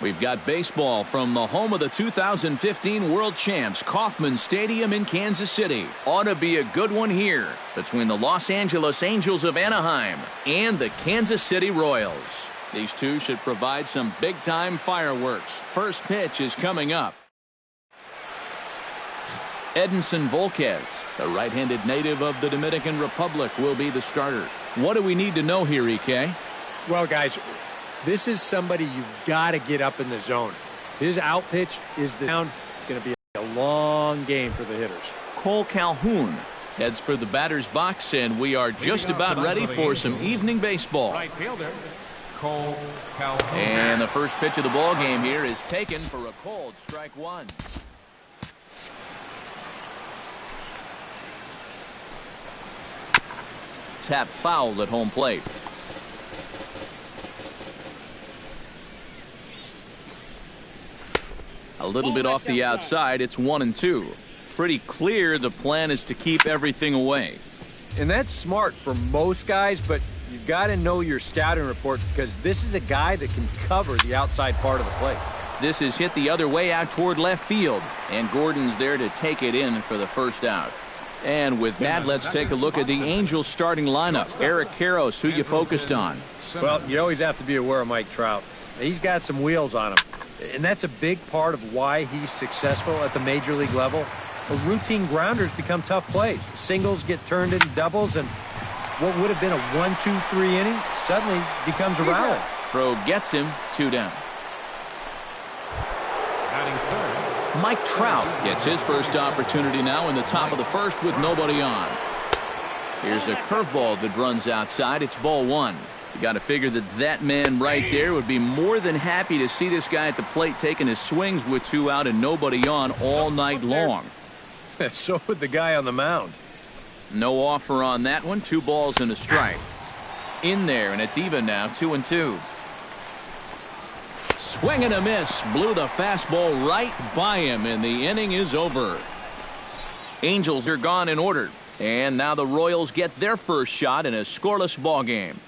We've got baseball from the home of the 2015 World Champs, Kauffman Stadium in Kansas City. Ought to be a good one here between the Los Angeles Angels of Anaheim and the Kansas City Royals. These two should provide some big-time fireworks. First pitch is coming up. Edinson Volquez, the right-handed native of the Dominican Republic, will be the starter. What do we need to know here, EK? Well, guys, this is somebody you've got to get up in the zone. His out pitch is going to be a long game for the hitters. Cole Calhoun heads for the batter's box, and we are just about ready for some evening baseball. Right fielder, Cole Calhoun. And the first pitch of the ball game here is taken for a cold strike one. Tap foul at home plate. A little bit off the outside. It's 1-2. Pretty clear the plan is to keep everything away. And that's smart for most guys, but you got to know your scouting report because this is a guy that can cover the outside part of the plate. This is hit the other way out toward left field, and Gordon's there to take it in for the first out. And with that, let's take a look at the Angels starting lineup. Eric Karros, who you focused on? Well, you always have to be aware of Mike Trout. He's got some wheels on him. And that's a big part of why he's successful at the major league level. Routine grounders become tough plays. Singles get turned into doubles, and what would have been a 1-2-3 inning suddenly becomes a rally. Throw gets him, 2 down. Mike Trout gets his first opportunity now in the top of the first with nobody on. Here's a curveball that runs outside. It's ball 1. You got to figure that man right there would be more than happy to see this guy at the plate taking his swings with 2 out and nobody on all night long. So would the guy on the mound. No offer on that one. 2 balls and a strike. In there, and it's even now, 2-2. Swing and a miss. Blew the fastball right by him, and the inning is over. Angels are gone in order. And now the Royals get their first shot in a scoreless ball game.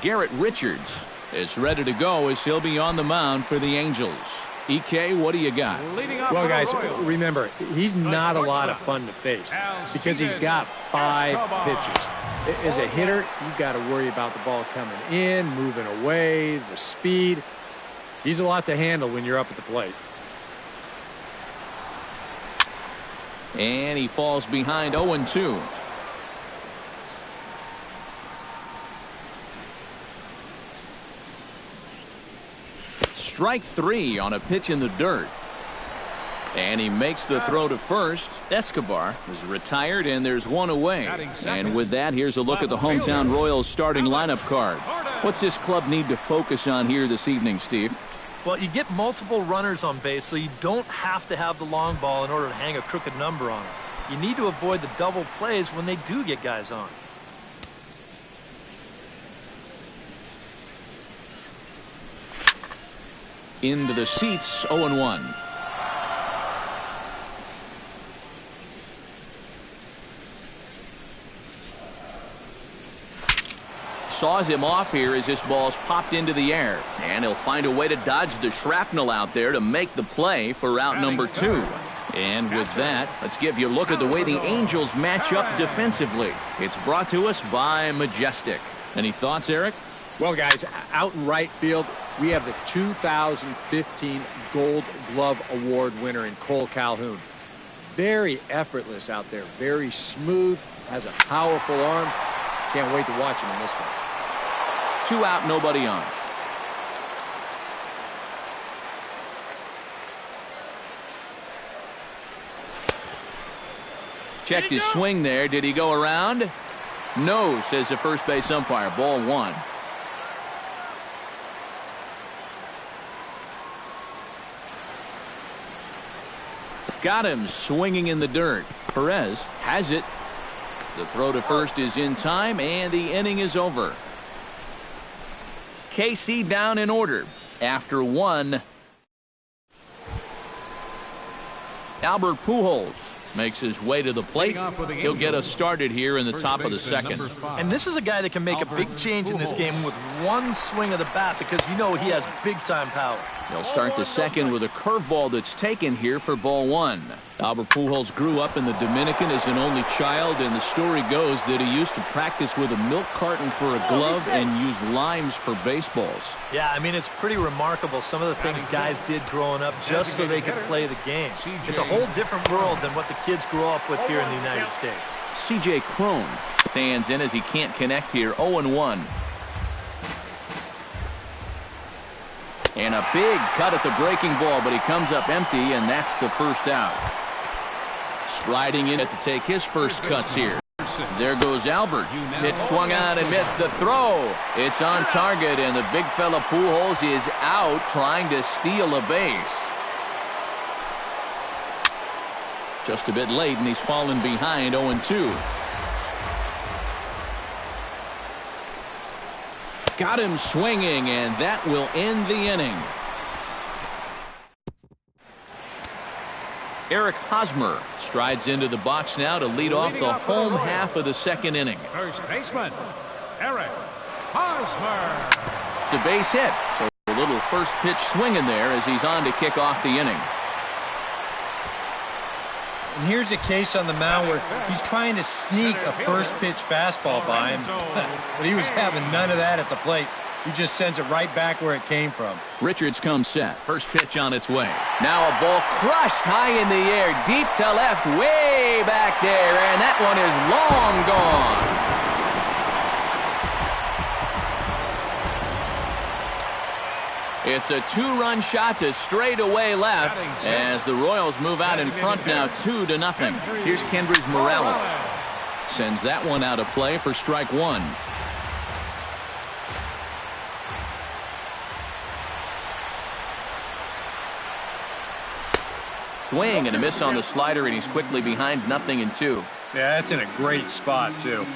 Garrett Richards is ready to go as he'll be on the mound for the Angels. EK, what do you got? Well, guys, remember, he's not a lot of fun to face because he's got 5 pitches. As a hitter, you've got to worry about the ball coming in, moving away, the speed. He's a lot to handle when you're up at the plate. And he falls behind 0-2. Strike 3 on a pitch in the dirt. And he makes the throw to first. Escobar is retired, and there's 1 away. And with that, here's a look at the hometown Royals starting lineup card. What's this club need to focus on here this evening, Steve? Well, you get multiple runners on base, so you don't have to have the long ball in order to hang a crooked number on it. You need to avoid the double plays when they do get guys on. Into the seats, 0-1. Saws him off here as this ball's popped into the air. And he'll find a way to dodge the shrapnel out there to make the play for out number 2. And with that, let's give you a look at the way the Angels match up defensively. It's brought to us by Majestic. Any thoughts, Eric? Well, guys, out in right field, we have the 2015 Gold Glove Award winner in Cole Calhoun. Very effortless out there, very smooth, has a powerful arm. Can't wait to watch him in this one. 2 out, nobody on. Checked his swing there. Did he go around? No, says the first base umpire. Ball 1. Got him swinging in the dirt. Perez has it. The throw to first is in time, and the inning is over. KC down in order after 1. Albert Pujols makes his way to the plate. He'll get us started here in the top of the second. And this is a guy that can make a big change in this game with one swing of the bat because you know he has big-time power. They'll start the second with a curveball that's taken here for ball one. Albert Pujols grew up in the Dominican as an only child, and the story goes that he used to practice with a milk carton for a glove and use limes for baseballs. Yeah, I mean, it's pretty remarkable some of the things guys did growing up just so they could play the game. It's a whole different world than what the kids grow up with here in the United States. C.J. Cron stands in as he can't connect here, 0-1. And a big cut at the breaking ball, but he comes up empty, and that's the first out. Striding in to take his first cuts here. There goes Albert. Pitch swung on and missed the throw. It's on target, and the big fella Pujols is out trying to steal a base. Just a bit late, and he's fallen behind 0-2. Got him swinging, and that will end the inning. Eric Hosmer strides into the box now to lead off the home half of the second inning. First baseman, Eric Hosmer. The base hit, so a little first pitch swinging there as he's on to kick off the inning. And here's a case on the mound where he's trying to sneak a first pitch fastball by him, but he was having none of that at the plate. He just sends it right back where it came from. Richards comes set. First pitch on its way. Now a ball crushed high in the air, deep to left, way back there, and that one is long gone. It's a two-run shot to straightaway left as the Royals move out in front now 2-0. Here's Kendrys Morales. Sends that one out of play for strike one. Swing and a miss on the slider, and he's quickly behind 0-2. Yeah, that's in a great spot, too.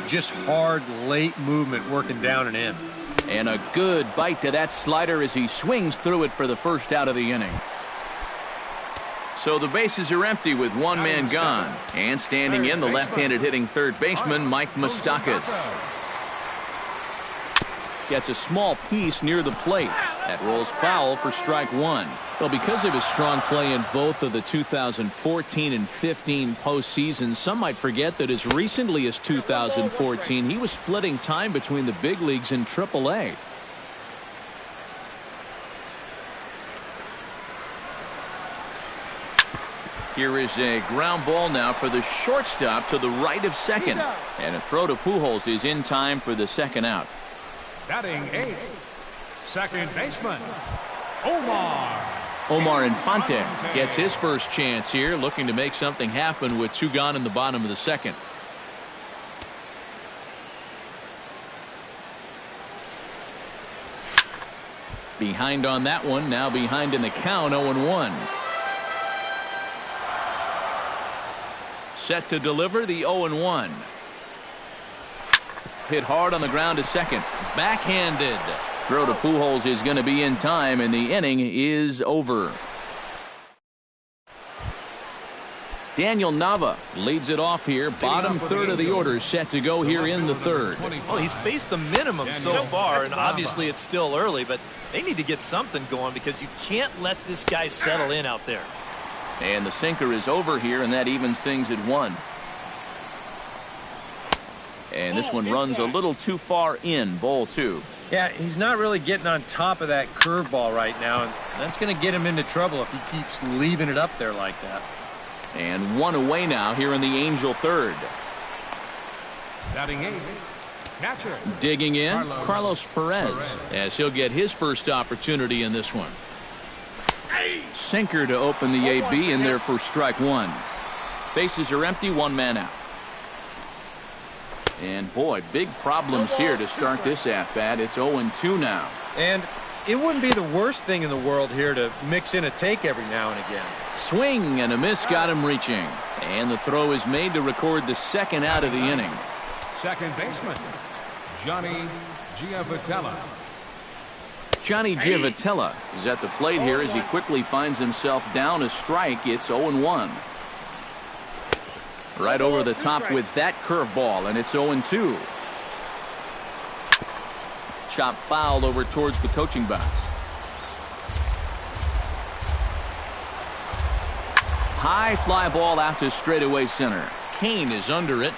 Just hard, late movement working down and in. And a good bite to that slider as he swings through it for the first out of the inning. So the bases are empty with one man gone. And standing in, the left-handed hitting third baseman, Mike Moustakas. Gets a small piece near the plate. That rolls foul for strike one. Well, because of his strong play in both of the 2014 and 15 postseasons, some might forget that as recently as 2014, he was splitting time between the big leagues and AAA. Here is a ground ball now for the shortstop to the right of second. And a throw to Pujols is in time for the second out. Batting eighth, second baseman, Omar Infante gets his first chance here, looking to make something happen with two gone in the bottom of the second. Behind on that one, now behind in the count, 0-1. Set to deliver the 0-1. Hit hard on the ground to second. Backhanded. Throw to Pujols is going to be in time, and the inning is over. Daniel Nava leads it off here. Bottom third of the order set to go here in the third. Well, he's faced the minimum so far, and obviously it's still early, but they need to get something going because you can't let this guy settle in out there. And the sinker is over here, and that evens things at 1. And this one runs a little too far in, ball 2. Yeah, he's not really getting on top of that curveball right now, and that's going to get him into trouble if he keeps leaving it up there like that. And one away now here in the Angel third. Batting eighth, catcher. Digging in, Carlos Perez, as he'll get his first opportunity in this one. Sinker to open the AB in there for strike one. Bases are empty, one man out. And boy, big problems here to start this at-bat. It's 0-2 now. And it wouldn't be the worst thing in the world here to mix in a take every now and again. Swing and a miss got him reaching. And the throw is made to record the second out of the inning. Second baseman, Johnny Giavotella. Johnny Giavotella is at the plate here as he quickly finds himself down a strike. It's 0-1. Right over the top with that curveball, and it's 0-2. Chop foul over towards the coaching box. High fly ball out to straightaway center. Kane is under it.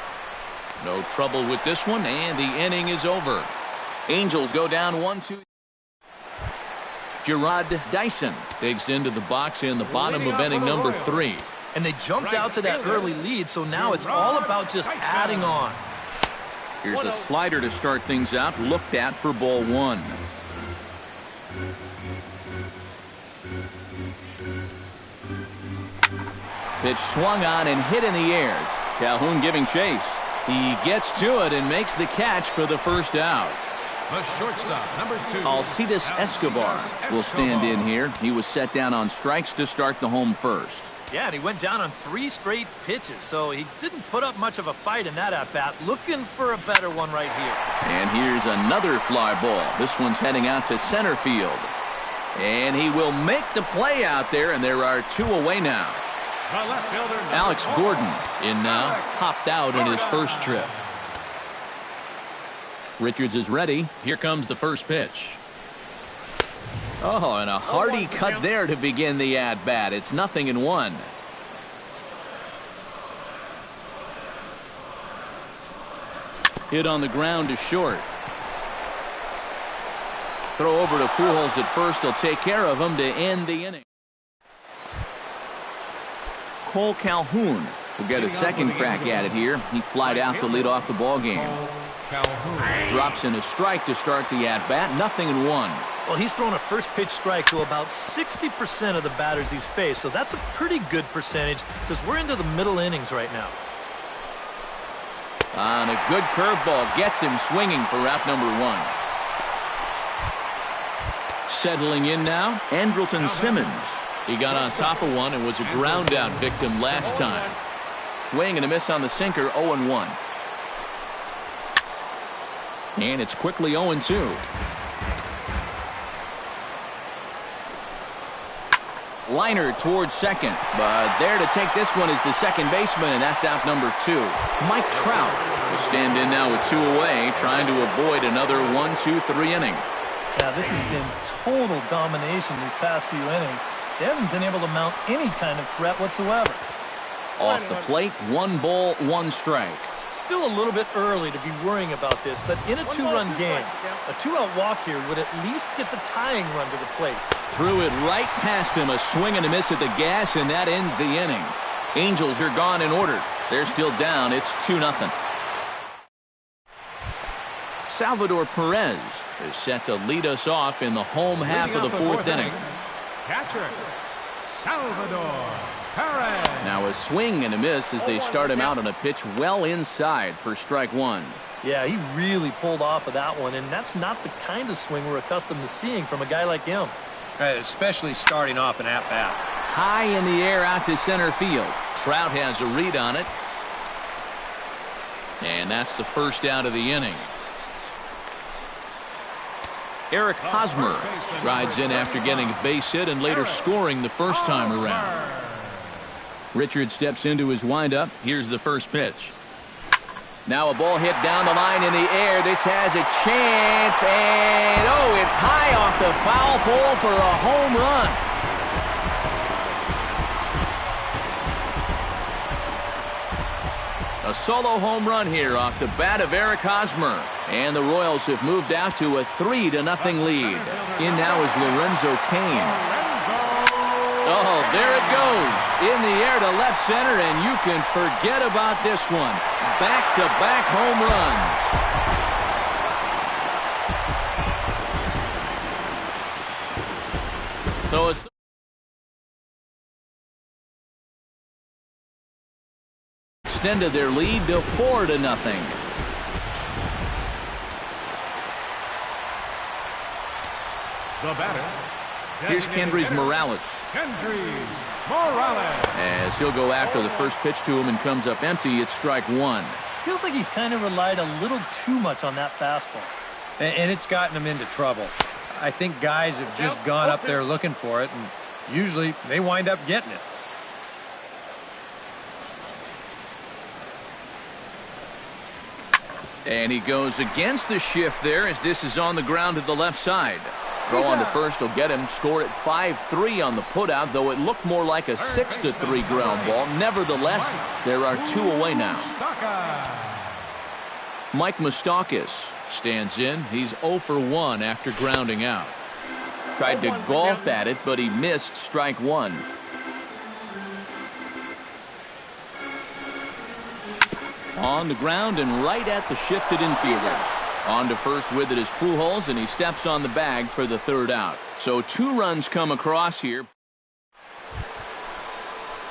No trouble with this one, and the inning is over. Angels go down 1-2. Gerard Dyson digs into the box in the bottom of inning number 3. And they jumped out to that early lead, so now it's all about just adding on. Here's a slider to start things out, looked at for ball 1. Pitch swung on and hit in the air. Calhoun giving chase. He gets to it and makes the catch for the first out. The shortstop, number 2. Alcides Escobar will stand in here. He was set down on strikes to start the home first. Yeah, and he went down on 3 straight pitches, so he didn't put up much of a fight in that at-bat. Looking for a better one right here. And here's another fly ball. This one's heading out to center field. And he will make the play out there, and there are 2 away now. The left fielder, Alex 4. Gordon in now, popped out in his first trip. Richards is ready. Here comes the first pitch. Oh, and a hearty cut there to begin the at-bat. It's 0-1. Hit on the ground to short. Throw over to Pujols at first. He'll take care of him to end the inning. Cole Calhoun will get a second crack at it here. He flied out to lead off the ball game. Drops in a strike to start the at-bat. 0-1. Well, he's thrown a first pitch strike to about 60% of the batters he's faced, so that's a pretty good percentage because we're into the middle innings right now. On a good curveball, gets him swinging for out number 1. Settling in now, Andrelton Simmons. He got on top of one and was a ground out victim last time. Swing and a miss on the sinker, 0-1. And it's quickly 0-2. Liner towards second, but there to take this one is the second baseman, and that's out number 2. Mike Trout will stand in now with 2 away, trying to avoid another 1-2-3 inning. Yeah, this has been total domination these past few innings. They haven't been able to mount any kind of threat whatsoever. Off the plate, 1 ball, 1 strike. Still a little bit early to be worrying about this, but in a 2-run game, a 2-out walk here would at least get the tying run to the plate. Threw it right past him, a swing and a miss at the gas, and that ends the inning. Angels are gone in order. They're still down. It's 2-0. Salvador Perez is set to lead us off in the home half of the 4th inning. Catcher, Salvador Perez. Now a swing and a miss as they start him out on a pitch well inside for strike 1. Yeah, he really pulled off of that one, and that's not the kind of swing we're accustomed to seeing from a guy like him. Especially starting off an at-bat. High in the air out to center field. Trout has a read on it. And that's the first out of the inning. Eric Hosmer strides in after getting a base hit and later scoring the first time around. Richards steps into his windup. Here's the first pitch. Now a ball hit down the line in the air. This has a chance, and oh, it's high off the foul pole for a home run. A solo home run here off the bat of Eric Hosmer. And the Royals have moved out to a 3-0 lead. In now is Lorenzo Cain. Oh, there it goes. In the air to left center, and you can forget about this one. Back-to-back home runs. So it's extended their lead to 4-0. The batter. Here's Kendrys Morales. Kendrys Morales. As he'll go after the first pitch to him and comes up empty, it's strike 1. Feels like he's kind of relied a little too much on that fastball. And it's gotten him into trouble. I think guys have just gone up there looking for it, and usually they wind up getting it. And he goes against the shift there as this is on the ground to the left side. Throw on to first will get him. Score at 5-3 on the putout, though it looked more like a 6-3 ground ball. Nevertheless, there are 2 away now. Mike Moustakas stands in. He's 0 for 1 after grounding out. Tried to golf at it, but he missed strike 1. On the ground and right at the shifted infielders. On to first with it is Pujols, and he steps on the bag for the 3rd out. So 2 runs come across here.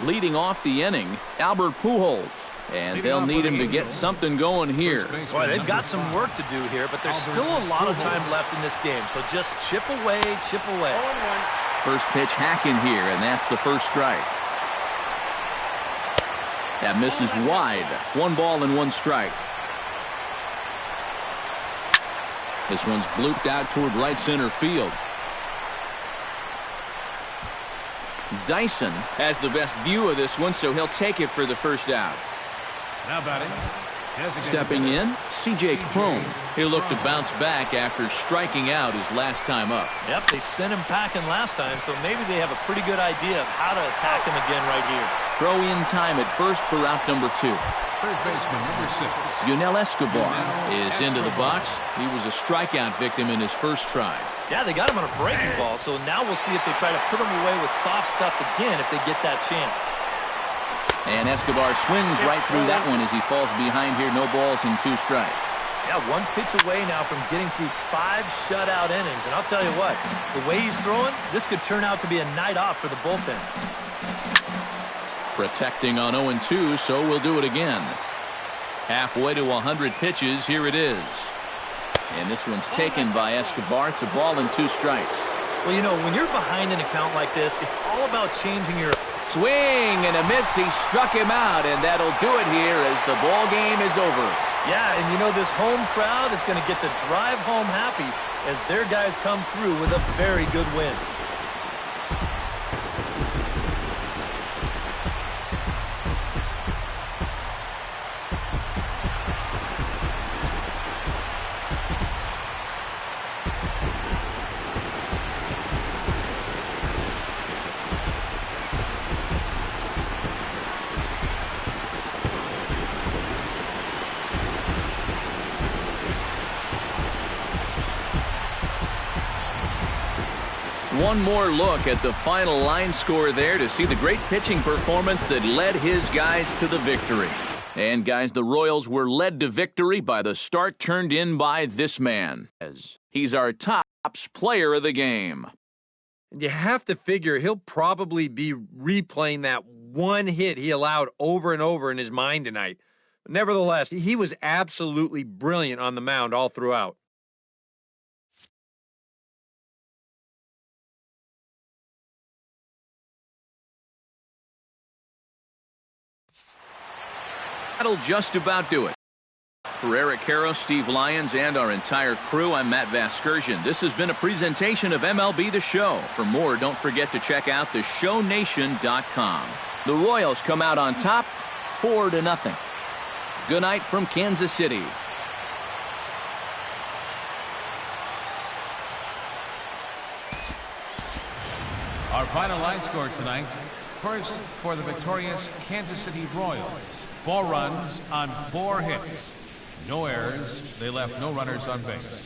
Leading off the inning, Albert Pujols. And they'll need him to get something going here. Boy, they've got some work to do here, but there's still a lot of time left in this game. So just chip away, chip away. First pitch hacking here, and that's the first strike. That misses wide. 1 ball and 1 strike. This one's blooped out toward right center field. Dyson has the best view of this one, so he'll take it for the first out. Now batting. Stepping in, C.J. Cron. He'll look to bounce back after striking out his last time up. Yep, they sent him packing last time, so maybe they have a pretty good idea of how to attack him again right here. Throw in time at first for out number 2. Third baseman, number 6. Yunel Escobar is into the box. He was a strikeout victim in his first try. Yeah, they got him on a breaking ball, so now we'll see if they try to put him away with soft stuff again if they get that chance. And Escobar swings right through that one as he falls behind here. No balls and 2 strikes. Yeah, 1 pitch away now from getting through 5 shutout innings. And I'll tell you what, the way he's throwing, this could turn out to be a night off for the bullpen. Protecting on 0-2, so we'll do it again. Halfway to 100 pitches, here it is. And this one's taken by Escobar. It's a ball and 2 strikes. Well, you know, when you're behind an account like this, it's all about changing your... Swing and a miss. He struck him out, and that'll do it here as the ball game is over. Yeah, and you know, this home crowd is going to get to drive home happy as their guys come through with a very good win. One more look at the final line score there to see the great pitching performance that led his guys to the victory. And guys, the Royals were led to victory by the start turned in by this man. He's our tops player of the game. You have to figure he'll probably be replaying that 1 hit he allowed over and over in his mind tonight. Nevertheless, he was absolutely brilliant on the mound all throughout. That'll just about do it. For Eric Harrow, Steve Lyons, and our entire crew, I'm Matt Vasgersian. This has been a presentation of MLB The Show. For more, don't forget to check out theshownation.com. The Royals come out on top, 4-0. Good night from Kansas City. Our final line score tonight. First, for the victorious Kansas City Royals. 4 runs on 4 hits. No errors. They left no runners on base.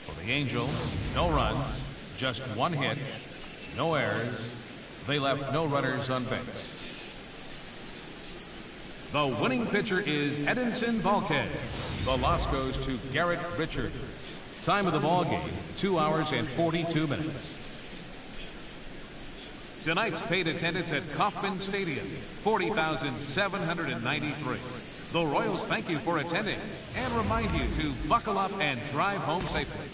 For the Angels, no runs, just 1 hit. No errors. They left no runners on base. The winning pitcher is Edinson Volquez. The loss goes to Garrett Richards. Time of the ball game, 2 hours and 42 minutes. Tonight's paid attendance at Kauffman Stadium, 40,793. The Royals thank you for attending and remind you to buckle up and drive home safely.